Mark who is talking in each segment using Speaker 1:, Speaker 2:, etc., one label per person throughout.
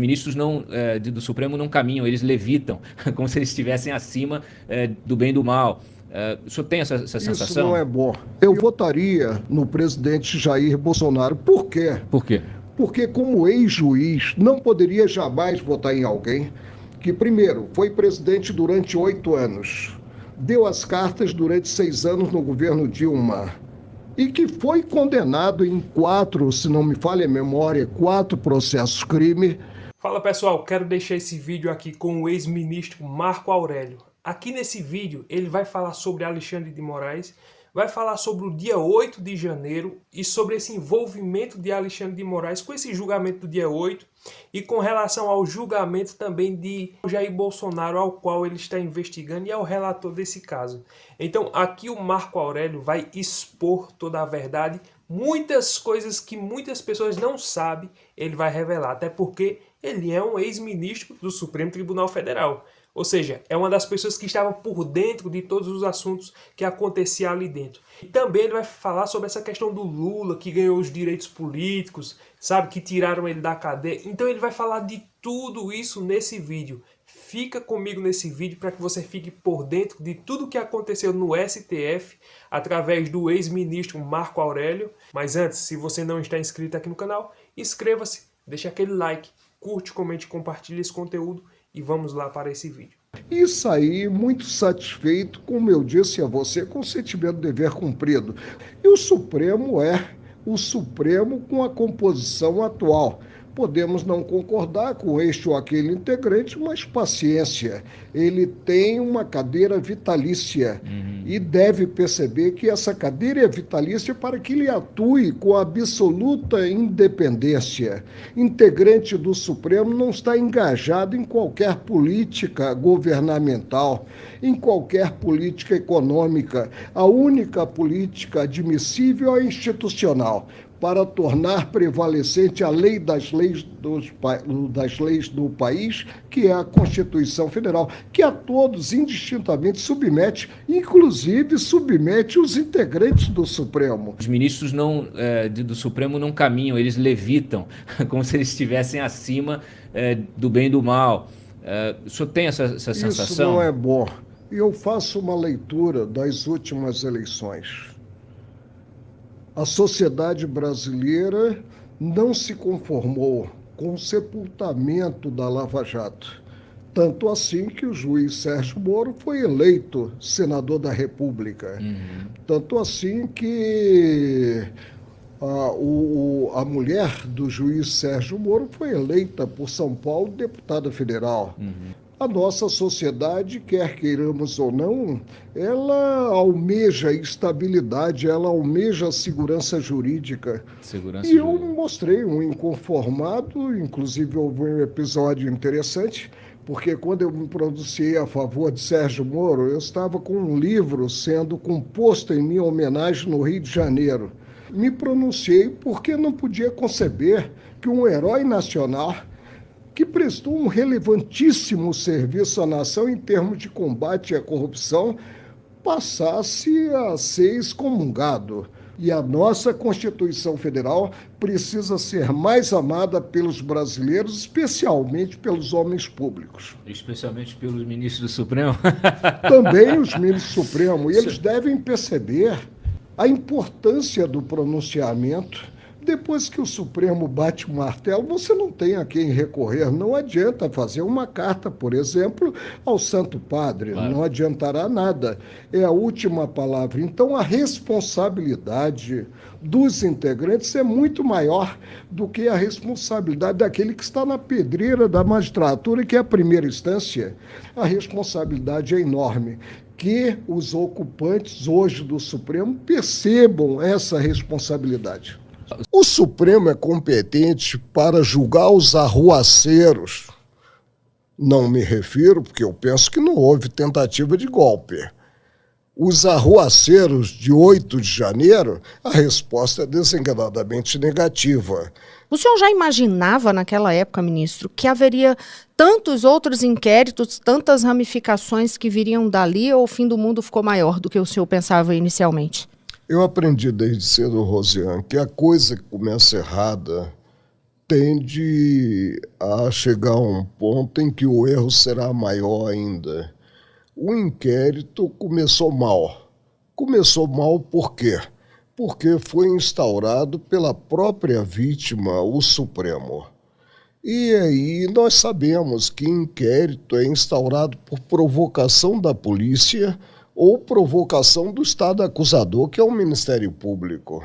Speaker 1: Ministros do Supremo não caminham, eles levitam, como se eles estivessem acima do bem e do mal. O senhor tem essa sensação?
Speaker 2: Isso não é bom. Eu votaria no presidente Jair Bolsonaro. Por quê?
Speaker 1: Por quê?
Speaker 2: Porque, como ex-juiz, não poderia jamais votar em alguém que, primeiro, foi presidente durante 8 anos, deu as cartas durante 6 anos no governo Dilma e que foi condenado em 4, se não me falha a memória, 4 processos crime.
Speaker 3: Fala pessoal, quero deixar esse vídeo aqui com o ex-ministro Marco Aurélio. Aqui nesse vídeo ele vai falar sobre Alexandre de Moraes, vai falar sobre o dia 8 de janeiro e sobre esse envolvimento de Alexandre de Moraes com esse julgamento do dia 8 e com relação ao julgamento também de Jair Bolsonaro, ao qual ele está investigando e é o relator desse caso. Então aqui o Marco Aurélio vai expor toda a verdade, muitas coisas que muitas pessoas não sabem, ele vai revelar, até porque ele é um ex-ministro do Supremo Tribunal Federal. Ou seja, é uma das pessoas que estava por dentro de todos os assuntos que aconteciam ali dentro. E também ele vai falar sobre essa questão do Lula, que ganhou os direitos políticos, sabe, que tiraram ele da cadeia. Então ele vai falar de tudo isso nesse vídeo. Fica comigo nesse vídeo para que você fique por dentro de tudo que aconteceu no STF através do ex-ministro Marco Aurélio. Mas antes, se você não está inscrito aqui no canal, inscreva-se, deixa aquele like, curte, comente, compartilhe esse conteúdo. E vamos lá para esse vídeo.
Speaker 2: E saí muito satisfeito, como eu disse a você, com o sentimento de dever cumprido. E o Supremo é o Supremo com a composição atual. Podemos não concordar com este ou aquele integrante, mas paciência. Ele tem uma cadeira vitalícia e deve perceber que essa cadeira é vitalícia para que ele atue com absoluta independência. Integrante do Supremo não está engajado em qualquer política governamental, em qualquer política econômica. A única política admissível é institucional, para tornar prevalecente a lei das leis do país, que é a Constituição Federal, que a todos indistintamente submete, inclusive submete os integrantes do Supremo.
Speaker 1: Os ministros do Supremo não caminham, eles levitam, como se eles estivessem acima do bem e do mal. O senhor tem essa sensação?
Speaker 2: Isso não é bom. Eu faço uma leitura das últimas eleições. A sociedade brasileira não se conformou com o sepultamento da Lava Jato. Tanto assim que o juiz Sérgio Moro foi eleito senador da República. Tanto assim que a mulher do juiz Sérgio Moro foi eleita por São Paulo deputada federal. A nossa sociedade, quer queiramos ou não, ela almeja estabilidade, ela almeja segurança jurídica. E eu mostrei um inconformado, inclusive houve um episódio interessante, porque quando eu me pronunciei a favor de Sérgio Moro, eu estava com um livro sendo composto em minha homenagem no Rio de Janeiro. Me pronunciei porque não podia conceber que um herói nacional que prestou um relevantíssimo serviço à nação em termos de combate à corrupção, passasse a ser excomungado. E a nossa Constituição Federal precisa ser mais amada pelos brasileiros, especialmente pelos homens públicos.
Speaker 1: Especialmente pelos ministros do Supremo?
Speaker 2: Também os ministros do Supremo. E eles devem perceber a importância do pronunciamento. Depois que o Supremo bate o martelo, você não tem a quem recorrer. Não adianta fazer uma carta, por exemplo, ao Santo Padre. Claro. Não adiantará nada. É a última palavra. Então, a responsabilidade dos integrantes é muito maior do que a responsabilidade daquele que está na pedreira da magistratura, que é a primeira instância. A responsabilidade é enorme. Que os ocupantes hoje do Supremo percebam essa responsabilidade. O Supremo é competente para julgar os arruaceiros. Não me refiro, porque eu penso que não houve tentativa de golpe. Os arruaceiros de 8 de janeiro, a resposta é desenganadamente negativa.
Speaker 4: O senhor já imaginava naquela época, ministro, que haveria tantos outros inquéritos, tantas ramificações que viriam dali, ou o fim do mundo ficou maior do que o senhor pensava inicialmente?
Speaker 2: Eu aprendi desde cedo, Rosiane, que a coisa que começa errada tende a chegar a um ponto em que o erro será maior ainda. O inquérito começou mal. Começou mal por quê? Porque foi instaurado pela própria vítima, o Supremo. E aí nós sabemos que inquérito é instaurado por provocação da polícia ou provocação do Estado acusador, que é o Ministério Público.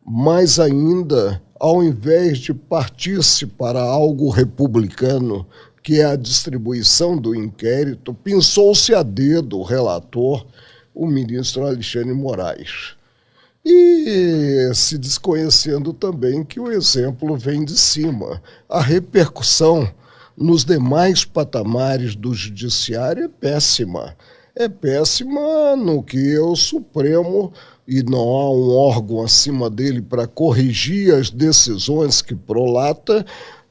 Speaker 2: Mas ainda, ao invés de partir-se para algo republicano, que é a distribuição do inquérito, pensou-se a dedo o relator, o ministro Alexandre de Moraes. E se desconhecendo também que o exemplo vem de cima. A repercussão nos demais patamares do judiciário é péssima. É péssima no que o Supremo, e não há um órgão acima dele para corrigir as decisões que prolata,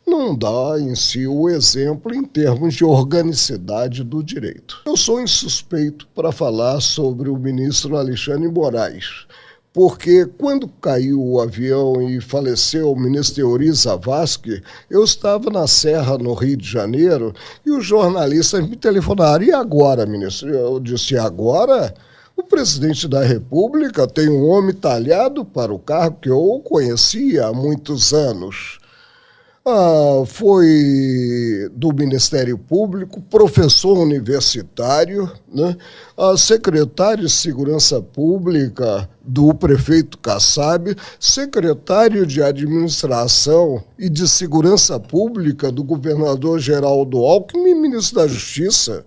Speaker 2: não dá em si o exemplo em termos de organicidade do direito. Eu sou insuspeito para falar sobre o ministro Alexandre de Moraes, porque quando caiu o avião e faleceu o ministro Teori Zavascki, eu estava na Serra, no Rio de Janeiro, e os jornalistas me telefonaram: e agora, ministro? Eu disse: agora? O presidente da República tem um homem talhado para o cargo que eu conhecia há muitos anos. Foi do Ministério Público, professor universitário, né? Secretário de Segurança Pública do prefeito Kassab, secretário de Administração e de Segurança Pública do governador Geraldo Alckmin e ministro da Justiça.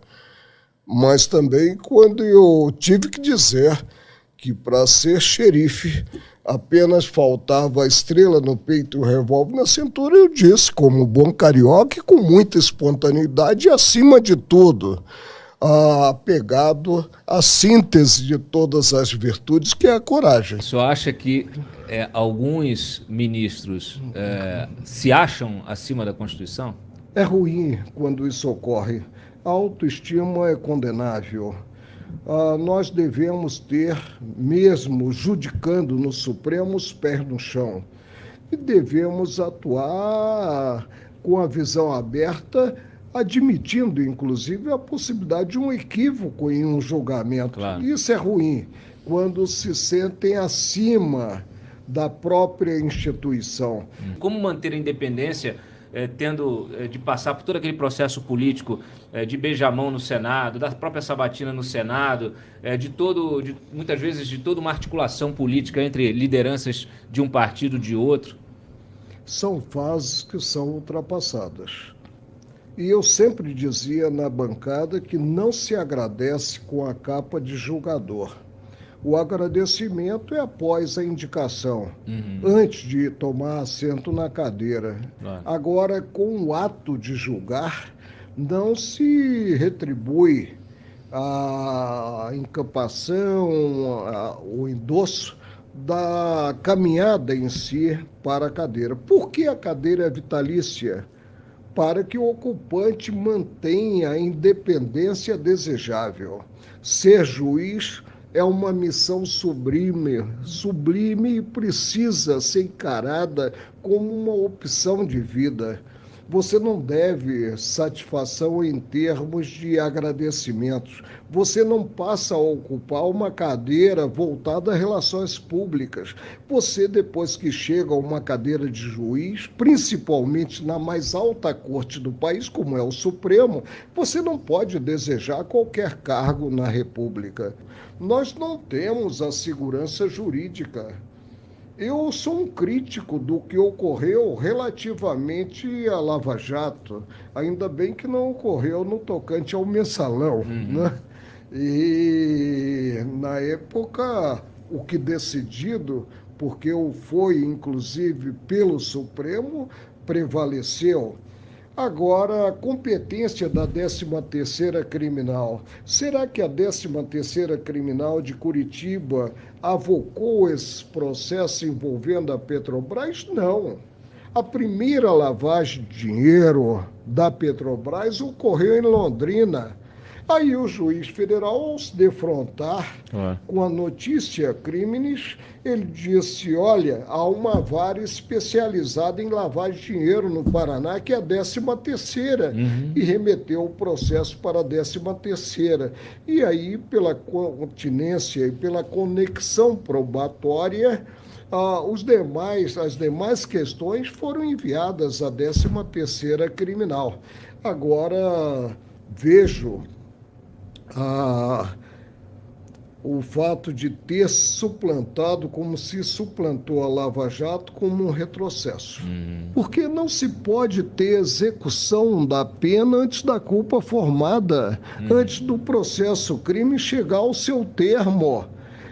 Speaker 2: Mas também quando eu tive que dizer que para ser xerife apenas faltava a estrela no peito e o revólver na cintura, eu disse, como bom carioca e com muita espontaneidade e, acima de tudo, apegado à síntese de todas as virtudes, que é a coragem.
Speaker 1: O senhor acha que alguns ministros se acham acima da Constituição?
Speaker 2: É ruim quando isso ocorre. A autoestima é condenável. Nós devemos ter, mesmo judicando no Supremo, os pés no chão. E devemos atuar com a visão aberta, admitindo, inclusive, a possibilidade de um equívoco em um julgamento.
Speaker 1: Claro.
Speaker 2: Isso é ruim, quando se sentem acima da própria instituição.
Speaker 1: Como manter a independência tendo de passar por todo aquele processo político de beijamão no Senado, da própria sabatina no Senado, muitas vezes de toda uma articulação política entre lideranças de um partido e de outro?
Speaker 2: São fases que são ultrapassadas. E eu sempre dizia na bancada que não se agradece com a capa de julgador. O agradecimento é após a indicação, antes de tomar assento na cadeira.
Speaker 1: Claro.
Speaker 2: Agora, com o ato de julgar, não se retribui a encapação, o endosso da caminhada em si para a cadeira. Por que a cadeira é vitalícia? Para que o ocupante mantenha a independência desejável. Ser juiz é uma missão sublime e precisa ser encarada como uma opção de vida. Você não deve satisfação em termos de agradecimentos. Você não passa a ocupar uma cadeira voltada a relações públicas. Você, depois que chega a uma cadeira de juiz, principalmente na mais alta corte do país, como é o Supremo, você não pode desejar qualquer cargo na República. Nós não temos a segurança jurídica. Eu sou um crítico do que ocorreu relativamente à Lava Jato. Ainda bem que não ocorreu no tocante ao mensalão, né? E, na época, o que decidido, porque foi, inclusive, pelo Supremo, prevaleceu. Agora, a competência da 13ª Criminal. Será que a 13ª Criminal de Curitiba avocou esse processo envolvendo a Petrobras? Não. A primeira lavagem de dinheiro da Petrobras ocorreu em Londrina. Aí o juiz federal, ao se defrontar com a notícia crimes, ele disse, olha, há uma vara especializada em lavagem de dinheiro no Paraná, que é a 13ª, e remeteu o processo para a 13ª. E aí, pela continência e pela conexão probatória, as demais questões foram enviadas à 13ª criminal. Agora, vejo o fato de ter suplantado, como se suplantou a Lava Jato, como um retrocesso. Porque não se pode ter execução da pena antes da culpa formada, antes do processo crime chegar ao seu termo.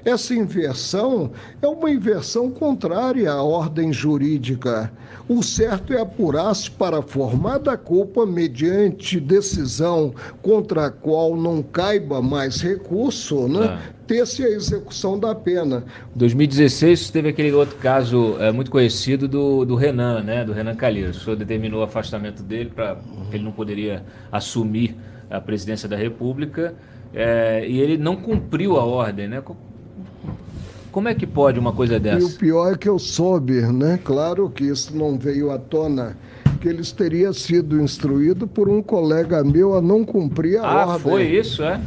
Speaker 2: Essa inversão é uma inversão contrária à ordem jurídica. O certo é apurar-se para formada a culpa mediante decisão contra a qual não caiba mais recurso, né? Ter-se a execução da pena.
Speaker 1: Em 2016 teve aquele outro caso muito conhecido do Renan, né? Do Renan Calheiros. O senhor determinou o afastamento dele porque ele não poderia assumir a presidência da República e ele não cumpriu a ordem, né? Como é que pode uma coisa dessa?
Speaker 2: E o pior é que eu soube, né? Claro que isso não veio à tona, que eles teriam sido instruídos por um colega meu a não cumprir a ordem.
Speaker 1: Ah, foi isso, é?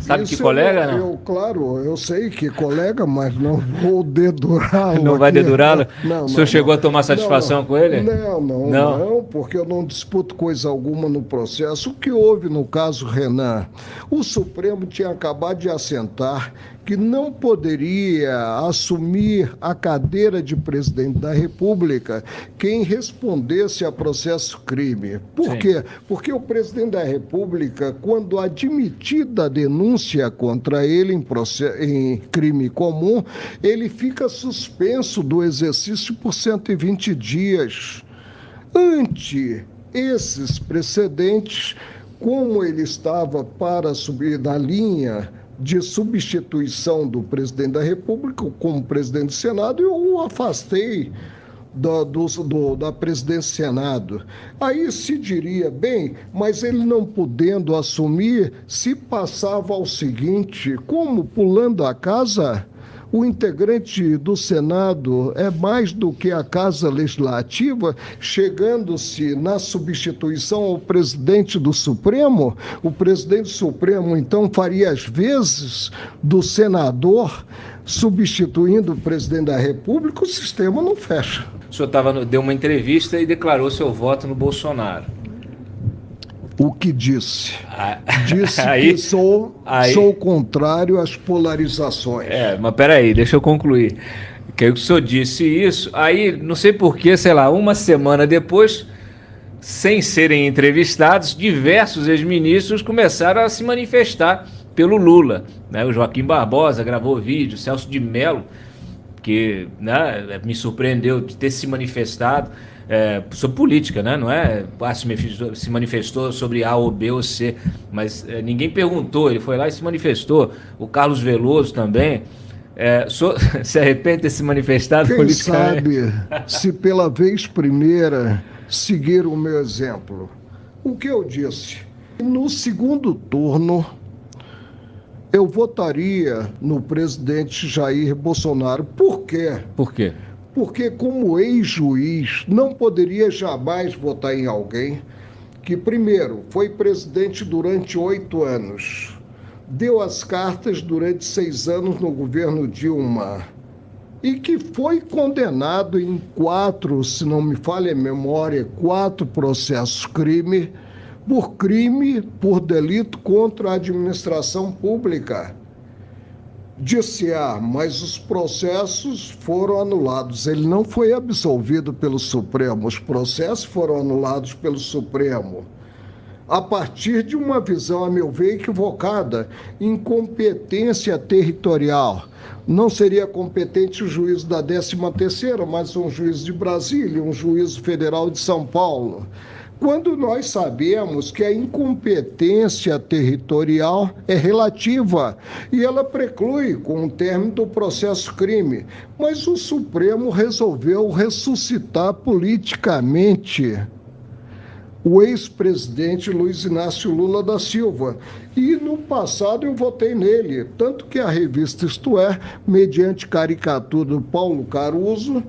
Speaker 1: Sabe isso que colega, não?
Speaker 2: Claro, eu sei que colega, mas não vou dedurá-lo.
Speaker 1: Não vai dedurá-lo?
Speaker 2: Não,
Speaker 1: o senhor chegou a tomar satisfação com ele?
Speaker 2: Não, porque eu não disputo coisa alguma no processo. O que houve no caso Renan? O Supremo tinha acabado de assentar que não poderia assumir a cadeira de presidente da República quem respondesse a processo crime. Por quê? Porque o presidente da República, quando admitida a denúncia contra ele em crime comum, ele fica suspenso do exercício por 120 dias. Ante esses precedentes, como ele estava para subir na linha de substituição do presidente da República como presidente do Senado, eu o afastei da presidência do Senado. Aí se diria, bem, mas ele não podendo assumir, se passava ao seguinte, como pulando a casa? O integrante do Senado é mais do que a Casa Legislativa, chegando-se na substituição ao presidente do Supremo. O presidente do Supremo, então, faria as vezes do senador, substituindo o presidente da República, o sistema não fecha.
Speaker 1: O senhor deu uma entrevista e declarou seu voto no Bolsonaro.
Speaker 2: O que disse? Disse que sou contrário às polarizações.
Speaker 1: Mas peraí, deixa eu concluir. Que o senhor disse isso, aí não sei porquê, sei lá, uma semana depois, sem serem entrevistados, diversos ex-ministros começaram a se manifestar pelo Lula, né? O Joaquim Barbosa gravou vídeo, Celso de Mello, que, né, me surpreendeu de ter se manifestado sobre política, né? Não é se manifestou sobre A ou B ou C, mas ninguém perguntou, ele foi lá e se manifestou. O Carlos Veloso também. Se arrepende de ter se manifestado politicamente?
Speaker 2: Quem sabe, se pela vez primeira seguir o meu exemplo. O que eu disse? No segundo turno, eu votaria no presidente Jair Bolsonaro. Por quê?
Speaker 1: Por quê?
Speaker 2: Porque, como ex-juiz, não poderia jamais votar em alguém que, primeiro, foi presidente durante 8 anos, deu as cartas durante 6 anos no governo Dilma e que foi condenado em 4, se não me falha a memória, 4 processos crime por delito contra a administração pública. Disse, mas os processos foram anulados. Ele não foi absolvido pelo Supremo, os processos foram anulados pelo Supremo. A partir de uma visão, a meu ver, equivocada, incompetência territorial. Não seria competente o juízo da 13ª, mas um juízo de Brasília, um juízo federal de São Paulo. Quando nós sabemos que a incompetência territorial é relativa e ela preclui com o término do processo crime, mas o Supremo resolveu ressuscitar politicamente o ex-presidente Luiz Inácio Lula da Silva. E no passado eu votei nele, tanto que a revista Isto É, mediante caricatura do Paulo Caruso,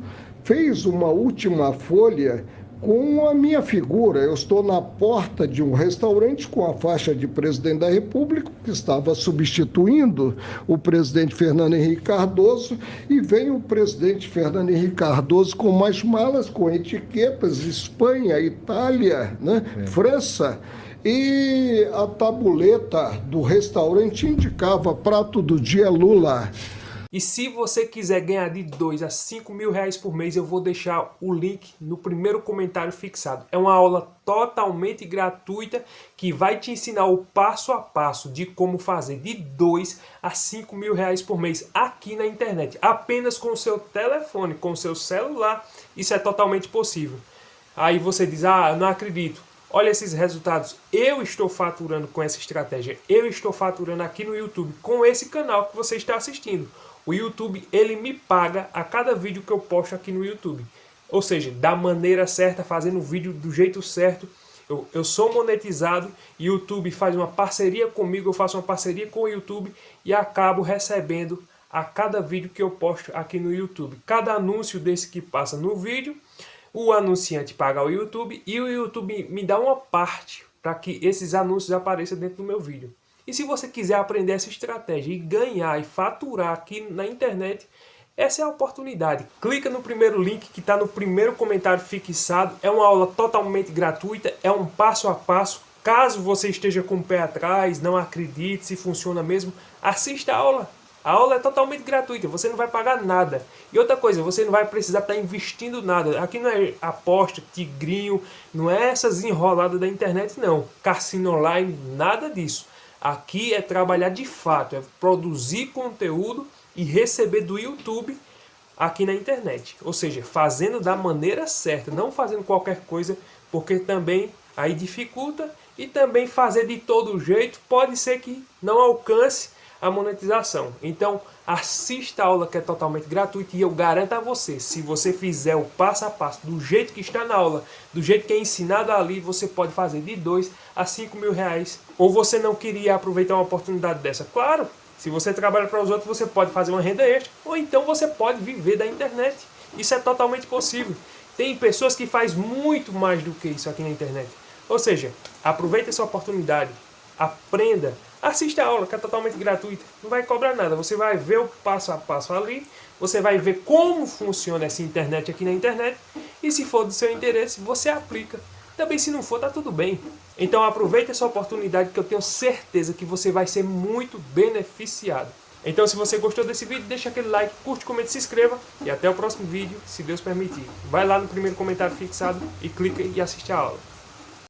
Speaker 2: fez uma última folha com a minha figura. Eu estou na porta de um restaurante com a faixa de presidente da República, que estava substituindo o presidente Fernando Henrique Cardoso, e vem o presidente Fernando Henrique Cardoso com mais malas, com etiquetas, Espanha, Itália, né? França, e a tabuleta do restaurante indicava prato do dia Lula.
Speaker 3: E se você quiser ganhar de 2 a 5 mil reais por mês, eu vou deixar o link no primeiro comentário fixado. É uma aula totalmente gratuita que vai te ensinar o passo a passo de como fazer de 2 a 5 mil reais por mês aqui na internet. Apenas com o seu telefone, com o seu celular, isso é totalmente possível. Aí você diz, ah, não acredito. Olha esses resultados, eu estou faturando com essa estratégia, eu estou faturando aqui no YouTube com esse canal que você está assistindo. O YouTube, ele me paga a cada vídeo que eu posto aqui no YouTube. Ou seja, da maneira certa, fazendo o vídeo do jeito certo. Eu sou monetizado e o YouTube faz uma parceria comigo, eu faço uma parceria com o YouTube e acabo recebendo a cada vídeo que eu posto aqui no YouTube. Cada anúncio desse que passa no vídeo, o anunciante paga ao YouTube e o YouTube me dá uma parte para que esses anúncios apareçam dentro do meu vídeo. E se você quiser aprender essa estratégia e ganhar e faturar aqui na internet, essa é a oportunidade. Clica no primeiro link que está no primeiro comentário fixado. É uma aula totalmente gratuita, é um passo a passo. Caso você esteja com o pé atrás, não acredite se funciona mesmo, assista a aula. A aula é totalmente gratuita, você não vai pagar nada. E outra coisa, você não vai precisar estar investindo nada. Aqui não é aposta, tigrinho, não é essas enroladas da internet não. Cassino online, nada disso. Aqui é trabalhar de fato, é produzir conteúdo e receber do YouTube aqui na internet. Ou seja, fazendo da maneira certa, não fazendo qualquer coisa, porque também aí dificulta, e também fazer de todo jeito pode ser que não alcance a monetização. Então assista a aula que é totalmente gratuita e eu garanto a você, se você fizer o passo a passo do jeito que está na aula, do jeito que é ensinado ali, você pode fazer de 2 a 5 mil reais. Ou você não queria aproveitar uma oportunidade dessa? Claro, se você trabalha para os outros, você pode fazer uma renda extra, ou então você pode viver da internet. Isso é totalmente possível. Tem pessoas que fazem muito mais do que isso aqui na internet. Ou seja, aproveite essa oportunidade, aprenda, assista a aula que é totalmente gratuita, não vai cobrar nada, você vai ver o passo a passo ali, você vai ver como funciona essa internet aqui na internet, e se for do seu interesse, você aplica. Também se não for, tá tudo bem. Então aproveite essa oportunidade que eu tenho certeza que você vai ser muito beneficiado. Então se você gostou desse vídeo, deixa aquele like, curte, comente, se inscreva e até o próximo vídeo, se Deus permitir. Vai lá no primeiro comentário fixado e clica e assiste a aula.